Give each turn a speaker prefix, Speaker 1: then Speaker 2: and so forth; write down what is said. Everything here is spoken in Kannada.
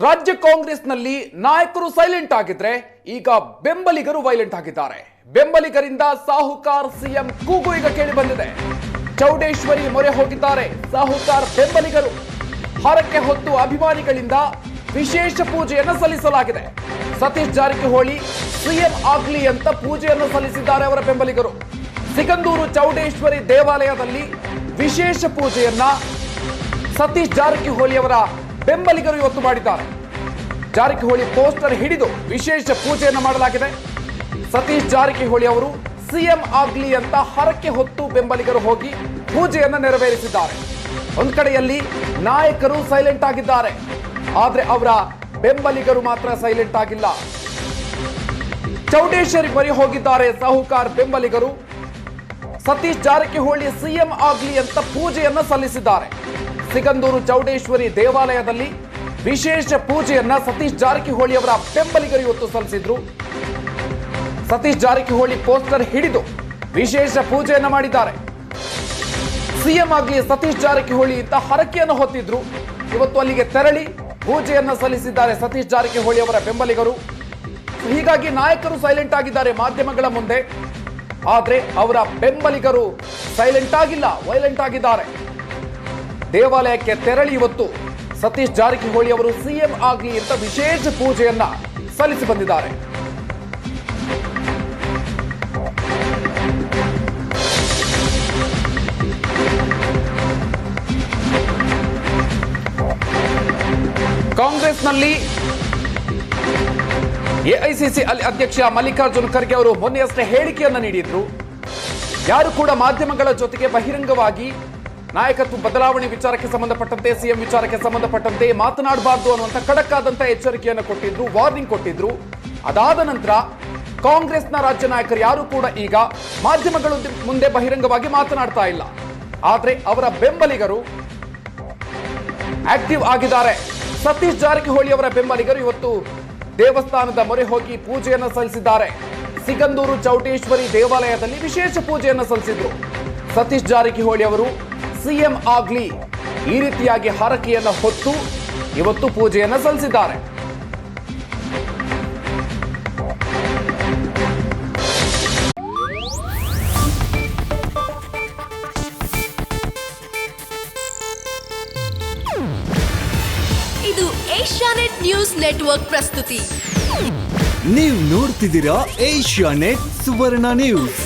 Speaker 1: ರಾಜ್ಯ ಕಾಂಗ್ರೆಸ್ನಲ್ಲಿ ನಾಯಕರು ಸೈಲೆಂಟ್ ಆಗಿದ್ರೆ ಈಗ ಬೆಂಬಲಿಗರು ವೈಲೆಂಟ್ ಆಗಿದ್ದಾರೆ. ಬೆಂಬಲಿಗರಿಂದ ಸಾಹುಕಾರ್ ಸಿಎಂ ಕೂಗು ಈಗ ಕೇಳಿ ಬಂದಿದೆ. ಚೌಡೇಶ್ವರಿ ಮೊರೆ ಹೋಗಿದ್ದಾರೆ ಸಾಹುಕಾರ್ ಬೆಂಬಲಿಗರು. ಹರಕೆ ಹೊತ್ತು ಅಭಿಮಾನಿಗಳಿಂದ ವಿಶೇಷ ಪೂಜೆಯನ್ನು ಸಲ್ಲಿಸಲಾಗಿದೆ. ಸತೀಶ್ ಜಾರಕಿಹೊಳಿ ಸಿಎಂ ಆಗ್ಲಿ ಅಂತ ಪೂಜೆಯನ್ನು ಸಲ್ಲಿಸಿದ್ದಾರೆ ಅವರ ಬೆಂಬಲಿಗರು. ಸಿಗಂದೂರು ಚೌಡೇಶ್ವರಿ ದೇವಾಲಯದಲ್ಲಿ ವಿಶೇಷ ಪೂಜೆಯನ್ನ ಸತೀಶ್ ಜಾರಕಿಹೊಳಿ ಅವರ ಬೆಂಬಲಿಗರು ಇವತ್ತು ಮಾಡಿದ್ದಾರೆ. ಜಾರಕಿಹೊಳಿ ಪೋಸ್ಟರ್ ಹಿಡಿದು ವಿಶೇಷ ಪೂಜೆಯನ್ನು ಮಾಡಲಾಗಿದೆ. ಸತೀಶ್ ಜಾರಕಿಹೊಳಿ ಅವರು ಸಿಎಂ ಆಗ್ಲಿ ಅಂತ ಹರಕೆ ಹೊತ್ತು ಬೆಂಬಲಿಗರು ಹೋಗಿ ಪೂಜೆಯನ್ನು ನೆರವೇರಿಸಿದ್ದಾರೆ. ಒಂದು ಕಡೆಯಲ್ಲಿ ನಾಯಕರು ಸೈಲೆಂಟ್ ಆಗಿದ್ದಾರೆ, ಆದ್ರೆ ಅವರ ಬೆಂಬಲಿಗರು ಮಾತ್ರ ಸೈಲೆಂಟ್ ಆಗಿಲ್ಲ. ಚೌಡೇಶ್ವರಿ ಬರಿ ಹೋಗಿದ್ದಾರೆ ಸಾಹುಕಾರ್ ಬೆಂಬಲಿಗರು. ಸತೀಶ್ ಜಾರಕಿಹೊಳಿ ಸಿಎಂ ಆಗ್ಲಿ ಅಂತ ಪೂಜೆಯನ್ನ ಸಲ್ಲಿಸಿದ್ದಾರೆ. ಸಿಗಂದೂರು ಚೌಡೇಶ್ವರಿ ದೇವಾಲಯದಲ್ಲಿ ವಿಶೇಷ ಪೂಜೆಯನ್ನ ಸತೀಶ್ ಜಾರಕಿಹೊಳಿ ಅವರ ಬೆಂಬಲಿಗರು ಇವತ್ತು ಸಲ್ಲಿಸಿದ್ರು. ಸತೀಶ್ ಜಾರಕಿಹೊಳಿ ಪೋಸ್ಟರ್ ಹಿಡಿದು ವಿಶೇಷ ಪೂಜೆಯನ್ನ ಮಾಡಿದ್ದಾರೆ. ಸಿಎಂ ಆಗ್ಲಿ ಸತೀಶ್ ಜಾರಕಿಹೊಳಿ ಅಂತ ಹರಕೆಯನ್ನು ಹೊತ್ತಿದ್ರು. ಇವತ್ತು ಅಲ್ಲಿಗೆ ತೆರಳಿ ಪೂಜೆಯನ್ನ ಸಲ್ಲಿಸಿದ್ದಾರೆ ಸತೀಶ್ ಜಾರಕಿಹೊಳಿ ಅವರ ಬೆಂಬಲಿಗರು. ಹೀಗಾಗಿ ನಾಯಕರು ಸೈಲೆಂಟ್ ಆಗಿದ್ದಾರೆ ಮಾಧ್ಯಮಗಳ ಮುಂದೆ, ಆದ್ರೆ ಅವರ ಬೆಂಬಲಿಗರು ಸೈಲೆಂಟ್ ಆಗಿಲ್ಲ, ವೈಲೆಂಟ್ ಆಗಿದ್ದಾರೆ. ದೇವಾಲಯಕ್ಕೆ ತೆರಳಿ ಇವತ್ತು ಸತೀಶ್ ಜಾರಕಿಹೊಳಿ ಅವರು ಸಿಎಂ ಆಗ್ಲಿ ಅಂತ ವಿಶೇಷ ಪೂಜೆಯನ್ನ ಸಲ್ಲಿಸಿ ಬಂದಿದ್ದಾರೆ. ಕಾಂಗ್ರೆಸ್ನಲ್ಲಿ ಎಐಸಿಸಿ ಅಧ್ಯಕ್ಷ ಮಲ್ಲಿಕಾರ್ಜುನ್ ಖರ್ಗೆ ಅವರು ಮೊನ್ನೆಯಷ್ಟೇ ಹೇಳಿಕೆಯನ್ನ ನೀಡಿದ್ರು. ಯಾರು ಕೂಡ ಮಾಧ್ಯಮಗಳ ಜೊತೆಗೆ ಬಹಿರಂಗವಾಗಿ ನಾಯಕತ್ವ ಬದಲಾವಣೆ ವಿಚಾರಕ್ಕೆ ಸಂಬಂಧಪಟ್ಟಂತೆ, ಸಿಎಂ ವಿಚಾರಕ್ಕೆ ಸಂಬಂಧಪಟ್ಟಂತೆ ಮಾತನಾಡಬಾರ್ದು ಅನ್ನುವಂಥ ಖಡಕ್ ಆದಂತಹ ಎಚ್ಚರಿಕೆಯನ್ನು ಕೊಟ್ಟಿದ್ರು, ವಾರ್ನಿಂಗ್ ಕೊಟ್ಟಿದ್ರು. ಅದಾದ ನಂತರ ಕಾಂಗ್ರೆಸ್ನ ರಾಜ್ಯ ನಾಯಕರು ಯಾರು ಕೂಡ ಈಗ ಮಾಧ್ಯಮಗಳ ಮುಂದೆ ಬಹಿರಂಗವಾಗಿ ಮಾತನಾಡ್ತಾ ಇಲ್ಲ. ಆದ್ರೆ ಅವರ ಬೆಂಬಲಿಗರು ಆಕ್ಟಿವ್ ಆಗಿದ್ದಾರೆ. ಸತೀಶ್ ಜಾರಕಿಹೊಳಿ ಅವರ ಬೆಂಬಲಿಗರು ಇವತ್ತು ದೇವಸ್ಥಾನದ ಮೊರೆ ಹೋಗಿ ಪೂಜೆಯನ್ನು ಸಲ್ಲಿಸಿದ್ದಾರೆ. ಸಿಗಂದೂರು ಚೌಡೇಶ್ವರಿ ದೇವಾಲಯದಲ್ಲಿ ವಿಶೇಷ ಪೂಜೆಯನ್ನು ಸಲ್ಲಿಸಿದ್ರು. ಸತೀಶ್ ಜಾರಕಿಹೊಳಿ ಅವರು ಸಿಎಂ ಆಗ್ಲಿ ಈ ರೀತಿಯಾಗಿ ಹರಕೆಯನ್ನು ಹೊತ್ತು ಇವತ್ತು ಪೂಜೆಯನ್ನು ಸಲ್ಲಿಸಿದ್ದಾರೆ.
Speaker 2: ಇದು ಏಷ್ಯಾನೆಟ್ ನ್ಯೂಸ್ ನೆಟ್ವರ್ಕ್ ಪ್ರಸ್ತುತಿ.
Speaker 3: ನೀವು ನೋಡ್ತಿದ್ದೀರಾ ಏಷ್ಯಾನೆಟ್ ಸುವರ್ಣ ನ್ಯೂಸ್.